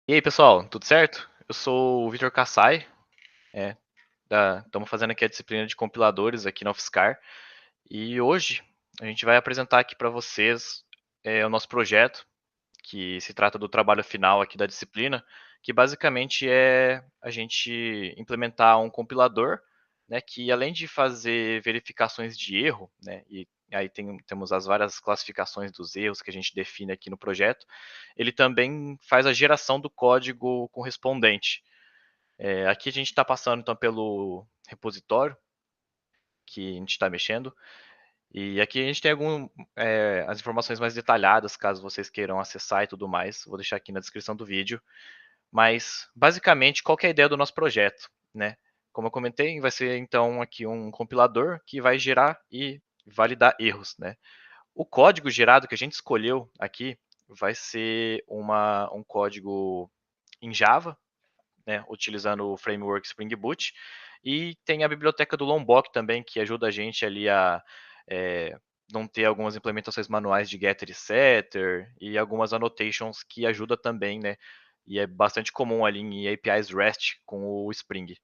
E aí, pessoal, tudo certo? Eu sou o Vitor Kassai, estamos fazendo aqui a disciplina de compiladores aqui na UFSCar, e hoje a gente vai apresentar aqui para vocês o nosso projeto, que se trata do trabalho final aqui da disciplina, que basicamente é a gente implementar um compilador, né, que além de fazer verificações de erro, né, e aí temos as várias classificações dos erros que a gente define aqui no projeto, ele também faz a geração do código correspondente. Aqui a gente está passando então pelo repositório que a gente está mexendo, e aqui a gente tem as informações mais detalhadas, caso vocês queiram acessar e tudo mais. Vou deixar aqui na descrição do vídeo. Mas, basicamente, qual que é a ideia do nosso projeto, né? Como eu comentei, vai ser então aqui um compilador que vai gerar e validar erros, né? O código gerado que a gente escolheu aqui vai ser um código em Java, né, utilizando o framework Spring Boot, e tem a biblioteca do Lombok também, que ajuda a gente ali a é, não ter algumas implementações manuais de getter e setter, e algumas annotations que ajuda também, né, e é bastante comum ali em APIs REST com o Spring.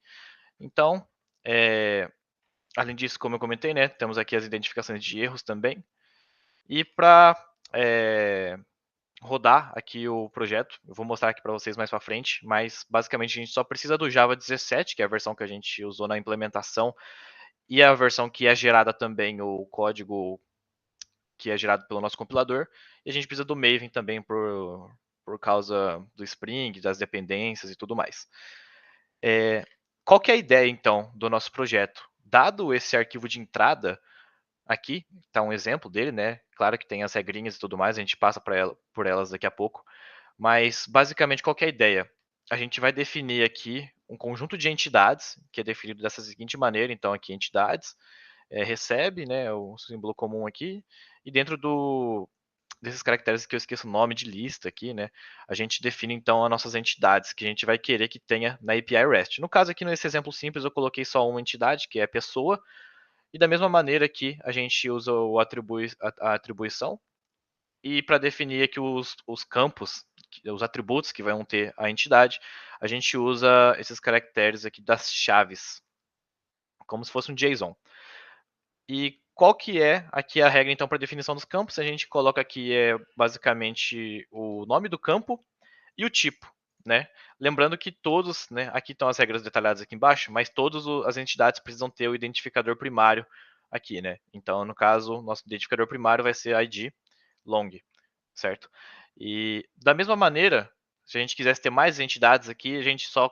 Então, além disso, como eu comentei, né, temos aqui as identificações de erros também, e para rodar aqui o projeto. Eu vou mostrar aqui para vocês mais para frente, mas basicamente a gente só precisa do Java 17, que é a versão que a gente usou na implementação, e a versão que é gerada também, o código que é gerado pelo nosso compilador, e a gente precisa do Maven também por causa do Spring, das dependências e tudo mais. Qual que é a ideia, então, do nosso projeto? Dado esse arquivo de entrada, aqui está um exemplo dele, né? Claro que tem as regrinhas e tudo mais, a gente passa por elas daqui a pouco. Mas, basicamente, qual que é a ideia? A gente vai definir aqui um conjunto de entidades, que é definido dessa seguinte maneira. Então, aqui, entidades, recebe, né, o símbolo comum aqui, e dentro desses caracteres que eu esqueço o nome de lista aqui, né, a gente define, então, as nossas entidades, que a gente vai querer que tenha na API REST. No caso aqui, nesse exemplo simples, eu coloquei só uma entidade, que é a pessoa, e da mesma maneira que a gente usa a atribuição, e para definir aqui os campos, os atributos que vão ter a entidade, a gente usa esses caracteres aqui das chaves, como se fosse um JSON. E qual que é aqui a regra, então, para definição dos campos? A gente coloca aqui basicamente o nome do campo e o tipo, né? Lembrando que todos, né, aqui estão as regras detalhadas aqui embaixo, mas todas as entidades precisam ter o identificador primário aqui, né? Então, no caso, nosso identificador primário vai ser ID long, certo? E da mesma maneira, se a gente quisesse ter mais entidades aqui, a gente só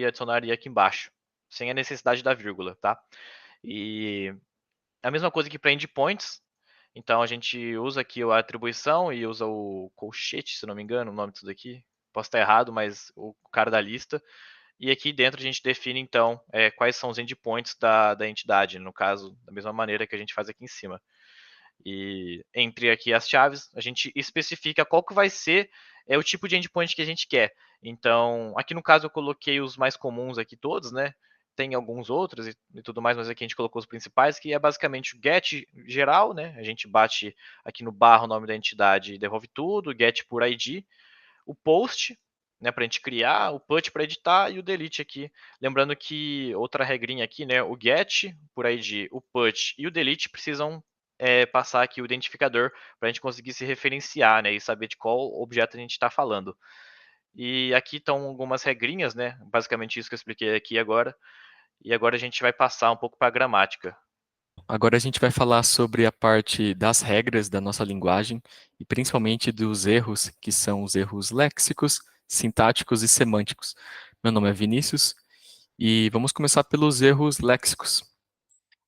adicionaria aqui embaixo, sem a necessidade da vírgula, tá? E a mesma coisa que para endpoints, então a gente usa aqui a atribuição e usa o colchete, se não me engano, o nome disso daqui. Posso estar errado, mas o cara da lista. E aqui dentro a gente define então quais são os endpoints da entidade, no caso, da mesma maneira que a gente faz aqui em cima. E entre aqui as chaves, a gente especifica qual que vai ser o tipo de endpoint que a gente quer. Então, aqui no caso eu coloquei os mais comuns aqui todos, né? Tem alguns outros e tudo mais, mas aqui a gente colocou os principais, que é basicamente o get geral, né? A gente bate aqui no barra o nome da entidade e devolve tudo, get por ID, o post, né, para a gente criar, o put para editar e o delete aqui. Lembrando que outra regrinha aqui, né, o get por ID, o put e o delete precisam passar aqui o identificador para a gente conseguir se referenciar, né, e saber de qual objeto a gente está falando. E aqui estão algumas regrinhas, né, basicamente isso que eu expliquei aqui agora. E agora a gente vai passar um pouco para a gramática. Agora a gente vai falar sobre a parte das regras da nossa linguagem e principalmente dos erros, que são os erros léxicos, sintáticos e semânticos. Meu nome é Vinícius e vamos começar pelos erros léxicos.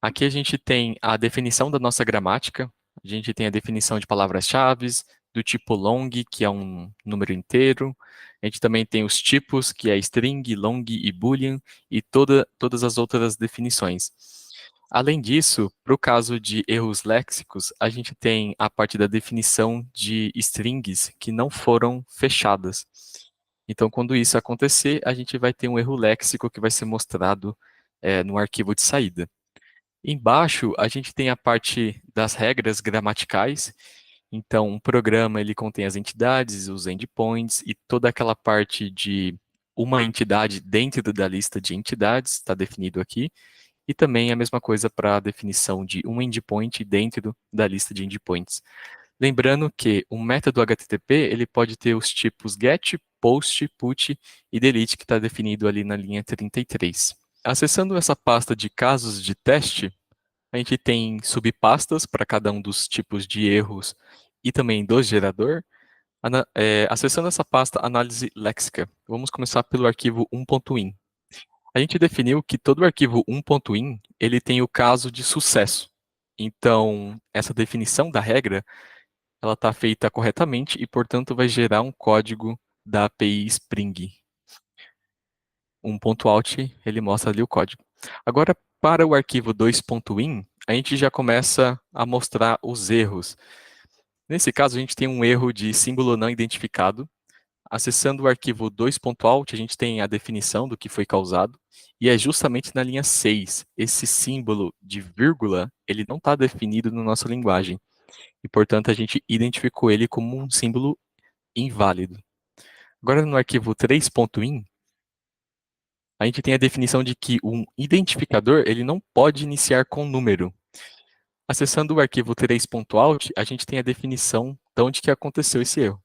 Aqui a gente tem a definição da nossa gramática, a gente tem a definição de palavras-chave, do tipo long, que é um número inteiro. A gente também tem os tipos, que é string, long e boolean, e todas as outras definições. Além disso, para o caso de erros léxicos, a gente tem a parte da definição de strings que não foram fechadas. Então, quando isso acontecer, a gente vai ter um erro léxico que vai ser mostrado no arquivo de saída. Embaixo, a gente tem a parte das regras gramaticais, Então, um programa ele contém as entidades, os endpoints e toda aquela parte de uma entidade dentro da lista de entidades, está definido aqui, e também a mesma coisa para a definição de um endpoint dentro da lista de endpoints. Lembrando que o método HTTP ele pode ter os tipos GET, POST, PUT e DELETE que está definido ali na linha 33. Acessando essa pasta de casos de teste, a gente tem subpastas para cada um dos tipos de erros e também do gerador. Acessando essa pasta análise léxica, vamos começar pelo arquivo 1.in. A gente definiu que todo arquivo 1.in ele tem o caso de sucesso. Então, essa definição da regra ela está feita corretamente e, portanto, vai gerar um código da API Spring. 1.out, ele mostra ali o código. Agora, para o arquivo 2.in, a gente já começa a mostrar os erros. Nesse caso, a gente tem um erro de símbolo não identificado. Acessando o arquivo 2.out, a gente tem a definição do que foi causado, e é justamente na linha 6. Esse símbolo de vírgula, ele não está definido na nossa linguagem, e, portanto, a gente identificou ele como um símbolo inválido. Agora, no arquivo 3.in, a gente tem a definição de que um identificador ele não pode iniciar com número. Acessando o arquivo 3.out, a gente tem a definição de onde que aconteceu esse erro.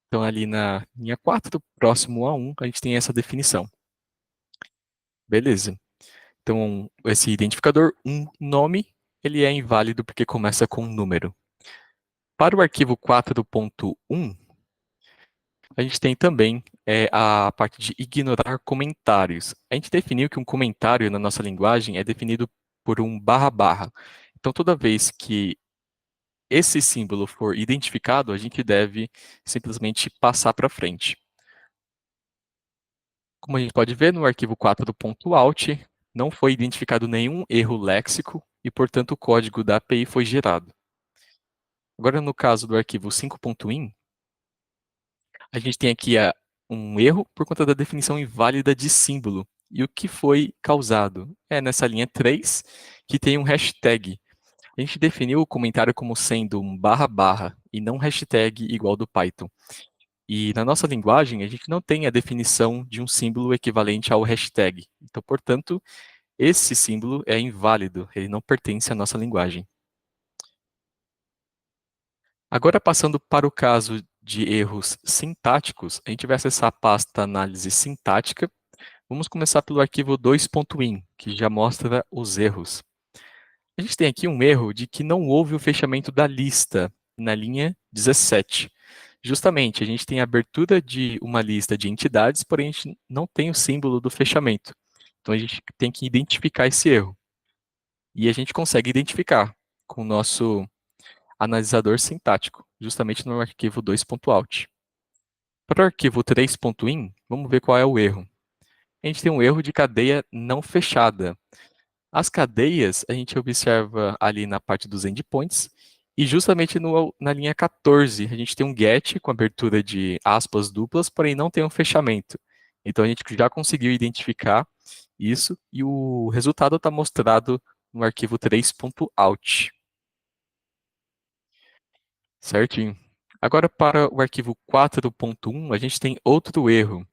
Então, ali na linha 4, próximo a 1, a gente tem essa definição. Beleza. Então, esse identificador, um nome, ele é inválido porque começa com um número. Para o arquivo 4.1, a gente tem também a parte de ignorar comentários. A gente definiu que um comentário na nossa linguagem é definido por um barra barra. Então, toda vez que esse símbolo for identificado, a gente deve simplesmente passar para frente. Como a gente pode ver no arquivo 4.out, não foi identificado nenhum erro léxico e, portanto, o código da API foi gerado. Agora, no caso do arquivo 5.in, a gente tem aqui um erro por conta da definição inválida de símbolo. E o que foi causado? É nessa linha 3, que tem um hashtag. A gente definiu o comentário como sendo um barra barra e não hashtag igual do Python. E na nossa linguagem, a gente não tem a definição de um símbolo equivalente ao hashtag. Então, portanto, esse símbolo é inválido, ele não pertence à nossa linguagem. Agora, passando para o caso de erros sintáticos, a gente vai acessar a pasta análise sintática. Vamos começar pelo arquivo 2.in, que já mostra os erros. A gente tem aqui um erro de que não houve o fechamento da lista na linha 17. Justamente, a gente tem a abertura de uma lista de entidades, porém a gente não tem o símbolo do fechamento. Então a gente tem que identificar esse erro. E a gente consegue identificar com o nosso analisador sintático, justamente no arquivo 2.out. Para o arquivo 3.in, vamos ver qual é o erro. A gente tem um erro de cadeia não fechada. As cadeias a gente observa ali na parte dos endpoints, e justamente na linha 14 a gente tem um get com abertura de aspas duplas, porém não tem um fechamento. Então a gente já conseguiu identificar isso e o resultado está mostrado no arquivo 3.out. Certinho. Agora para o arquivo 4.1 a gente tem outro erro,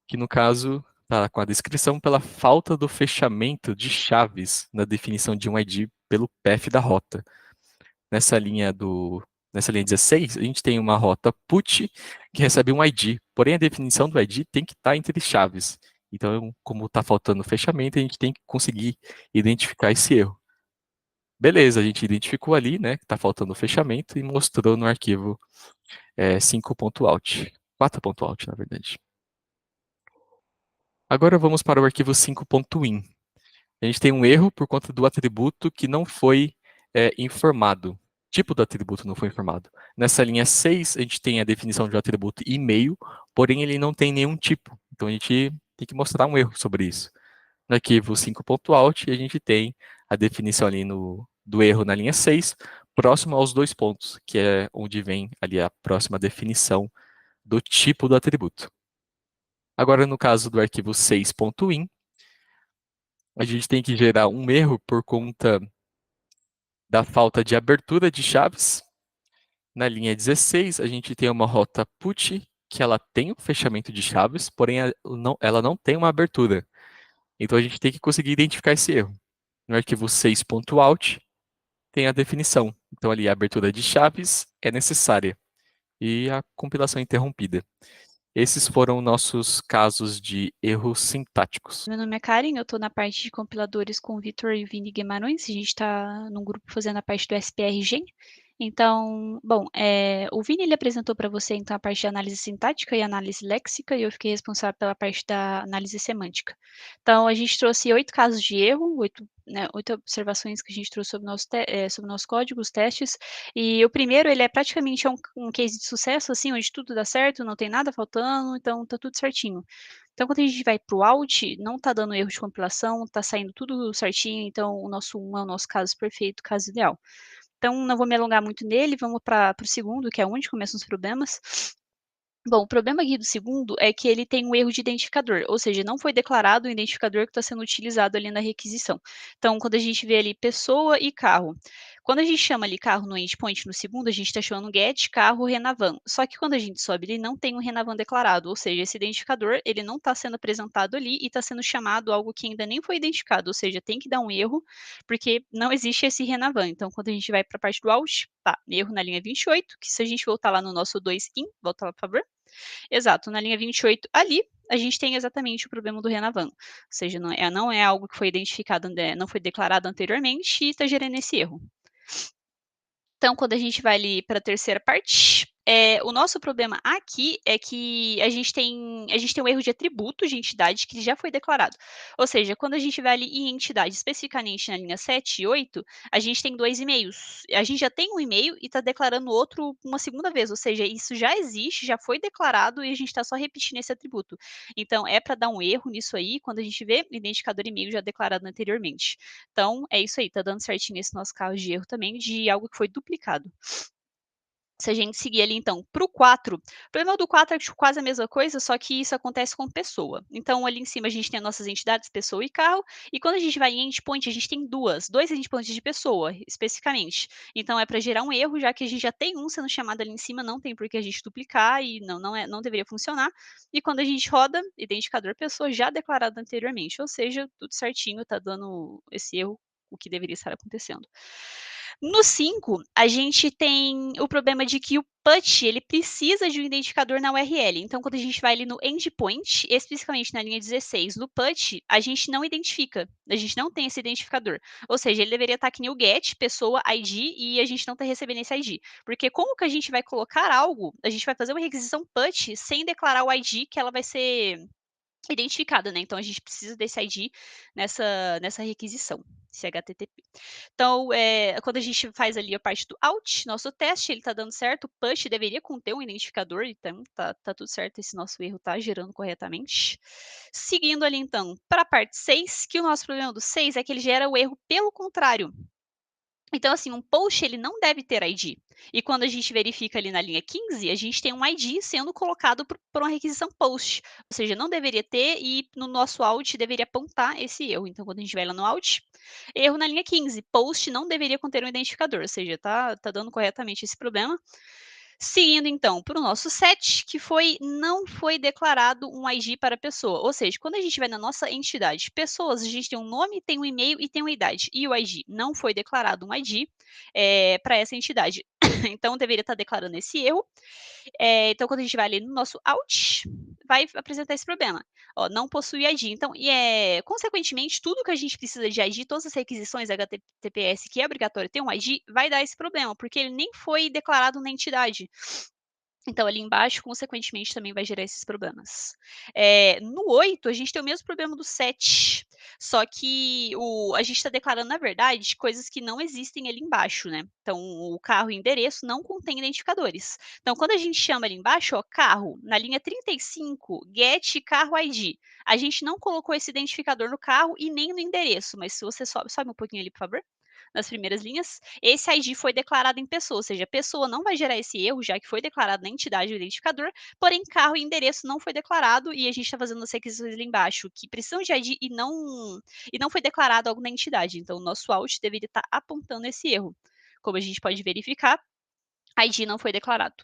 que no caso está com a descrição pela falta do fechamento de chaves na definição de um ID pelo path da rota. Nessa linha 16, a gente tem uma rota put que recebe um ID, porém a definição do ID tem que estar entre chaves. Então, como está faltando fechamento, a gente tem que conseguir identificar esse erro. Beleza, a gente identificou ali, né, que está faltando fechamento e mostrou no arquivo 5.out, 4.out, na verdade. Agora vamos para o arquivo 5.in. A gente tem um erro por conta do atributo que não foi informado. O tipo do atributo não foi informado. Nessa linha 6, a gente tem a definição de um atributo e-mail, porém ele não tem nenhum tipo. Então a gente tem que mostrar um erro sobre isso. No arquivo 5.out, a gente tem a definição ali do erro na linha 6, próximo aos dois pontos, que é onde vem ali a próxima definição do tipo do atributo. Agora, no caso do arquivo 6.in, a gente tem que gerar um erro por conta da falta de abertura de chaves. Na linha 16, a gente tem uma rota put, que ela tem um fechamento de chaves, porém ela não tem uma abertura. Então a gente tem que conseguir identificar esse erro. No arquivo 6.out tem a definição. Então ali a abertura de chaves é necessária e a compilação é interrompida. Esses foram nossos casos de erros sintáticos. Meu nome é Karen, eu estou na parte de compiladores com o Vitor e o Vini Guimarães. A gente está num grupo fazendo a parte do SPR Gen. Então, bom, o Vini ele apresentou para você então a parte de análise sintática e análise léxica, e eu fiquei responsável pela parte da análise semântica. Então, a gente trouxe 8 casos de erro, 8, né, 8 observações que a gente trouxe sobre o nosso código, os testes. E o primeiro, ele é praticamente um case de sucesso, assim, onde tudo dá certo, não tem nada faltando, então tá tudo certinho. Então, quando a gente vai para o out, não está dando erro de compilação, está saindo tudo certinho, então o nosso 1 é o nosso caso perfeito, caso ideal. Então, não vou me alongar muito nele, vamos para o segundo, que é onde começam os problemas. Bom, o problema aqui do segundo é que ele tem um erro de identificador, ou seja, não foi declarado o identificador que está sendo utilizado ali na requisição. Então, quando a gente vê ali pessoa e carro, quando a gente chama ali carro no endpoint no segundo, a gente está chamando get carro Renavan. Só que quando a gente sobe, ele não tem um Renavan declarado, ou seja, esse identificador ele não está sendo apresentado ali e está sendo chamado algo que ainda nem foi identificado, ou seja, tem que dar um erro, porque não existe esse Renavan. Então, quando a gente vai para a parte do out, tá, erro na linha 28, que se a gente voltar lá no nosso 2 in, volta lá, por favor. Exato, na linha 28, ali, a gente tem exatamente o problema do Renavan. Ou seja, não é algo que foi identificado, não foi declarado anteriormente e está gerando esse erro. Então, quando a gente vai ali para a terceira parte, o nosso problema aqui é que a gente tem um erro de atributo de entidade que já foi declarado. Ou seja, quando a gente vai ali em entidade, especificamente na linha 7 e 8, a gente tem 2 e-mails. A gente já tem um e-mail e está declarando outro uma segunda vez, ou seja, isso já existe, já foi declarado e a gente está só repetindo esse atributo. Então, é para dar um erro nisso aí, quando a gente vê identificador e-mail já declarado anteriormente. Então, é isso aí, tá dando certinho esse nosso caso de erro também, de algo que foi duplicado. Se a gente seguir ali, então, para o 4, o problema do 4 é quase a mesma coisa, só que isso acontece com pessoa. Então, ali em cima, a gente tem as nossas entidades, pessoa e carro, e quando a gente vai em endpoint, a gente tem dois endpoints de pessoa, especificamente. Então, é para gerar um erro, já que a gente já tem um sendo chamado ali em cima, não tem por que a gente duplicar e não deveria funcionar. E quando a gente roda, identificador pessoa já declarado anteriormente, ou seja, tudo certinho, está dando esse erro, o que deveria estar acontecendo. No 5, a gente tem o problema de que o PUT ele precisa de um identificador na URL. Então, quando a gente vai ali no endpoint, especificamente na linha 16, no PUT, a gente não identifica, a gente não tem esse identificador. Ou seja, ele deveria estar aqui no get, pessoa, ID, e a gente não está recebendo esse ID. Porque como que a gente vai colocar algo, a gente vai fazer uma requisição PUT sem declarar o ID que ela vai ser identificada, né? Então, a gente precisa desse ID nessa requisição, esse HTTP. Então, quando a gente faz ali a parte do out, nosso teste, ele está dando certo, o push deveria conter um identificador, então tá tudo certo, esse nosso erro está gerando corretamente. Seguindo ali, então, para a parte 6, que o nosso problema do 6 é que ele gera o erro pelo contrário. Então, assim, um post ele não deve ter ID. E quando a gente verifica ali na linha 15, a gente tem um ID sendo colocado por uma requisição post. Ou seja, não deveria ter e no nosso out deveria apontar esse erro. Então, quando a gente vai lá no out, erro na linha 15, post não deveria conter um identificador. Ou seja, tá dando corretamente esse problema. Seguindo então para o nosso set, que não foi declarado um ID para a pessoa. Ou seja, quando a gente vai na nossa entidade pessoas, a gente tem um nome, tem um e-mail e tem uma idade. E o ID não foi declarado um ID para essa entidade. Então, deveria estar declarando esse erro. Então, quando a gente vai ali no nosso out, vai apresentar esse problema. Ó, não possui ID. Então, consequentemente, tudo que a gente precisa de ID, todas as requisições HTTPS que é obrigatório ter um ID, vai dar esse problema, porque ele nem foi declarado na entidade. Então, ali embaixo, consequentemente, também vai gerar esses problemas. No 8, a gente tem o mesmo problema do 7, só que a gente está declarando, na verdade, coisas que não existem ali embaixo, né? Então, o carro e endereço não contém identificadores. Então, quando a gente chama ali embaixo, ó, carro, na linha 35, get carro ID, a gente não colocou esse identificador no carro e nem no endereço, mas se você sobe um pouquinho ali, por favor, nas primeiras linhas, esse ID foi declarado em pessoa, ou seja, a pessoa não vai gerar esse erro, já que foi declarado na entidade do identificador, porém carro e endereço não foi declarado e a gente está fazendo as requisições ali embaixo que precisam de ID e não foi declarado algo na entidade. Então, o nosso out deveria estar apontando esse erro. Como a gente pode verificar, ID não foi declarado.